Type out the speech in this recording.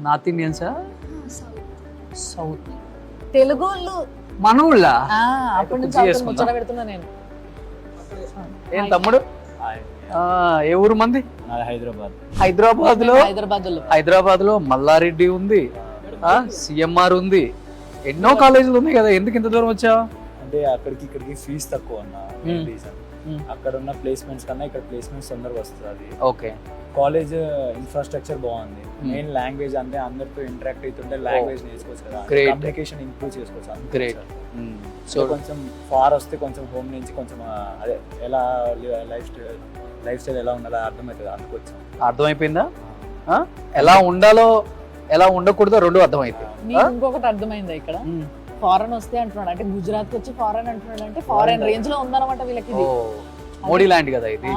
North ఇండియన్సా? South Telugu వాళ్ళు మన ఊళ్ళ అప్పటి నుంచి కుర్చీ అవతల చేసుకుందాం. ముచ్చట పెడుతున్నా నేను. ఏం తమ్ముడు? ఏ ఊరు మంది? హైదరాబాద్. హైదరాబాద్ లో మల్లారెడ్డి ఉంది, సిఎంఆర్ ఉంది, ఎన్నో కాలేజీలు ఉన్నాయి కదా, ఎందుకు ఇంత దూరం వచ్చావు? అంటే అక్కడికి ఇక్కడికి ఫీజు తక్కువ అన్న రీజన్. అక్కడ ఉన్న ప్లేస్మెంట్స్ కన్నా ఇక్కడ ప్లేస్మెంట్స్ తొందరగా వస్తుంది. ఓకే. కాలేజ్ ఇన్ఫ్రాస్ట్రక్చర్ బాగుంది. మెయిన్ లాంగ్వేజ్ అంటే అందరితో ఇంటరాక్ట్ అవుతుంటే లాంగ్వేజ్ నేర్చుకోవచ్చు కదా, కమ్యూనికేషన్ ఇంప్రూవ్ చేసుకోవచ్చు. గ్రేట్. సో కొంచెం ఫార్ వస్తే కొంచెం హోమ్ నుంచి కొంచెం అదే ఎలా లైఫ్ స్టైల్ ఎలా ఉండాలో అర్థమవుతుంది. అందుకొచ్చాం. అర్థమైపోయిందా? ఎలా ఉండాలో ఎలా ఉండకూడదో రెండు అర్థమైంది. నీకు ఇంకొకటి అర్థమైందా? ఇక్కడ ఫారెన్ వస్తే అంటున్నాడు అంటే గుజరాత్ వచ్చి ఫారెన్ అంటున్నాడు అంటే ఫారెన్ రేంజ్ లో ఉందన్నమాట వీళ్ళకి. మోడీ ల్యాండ్ కదా ఇది.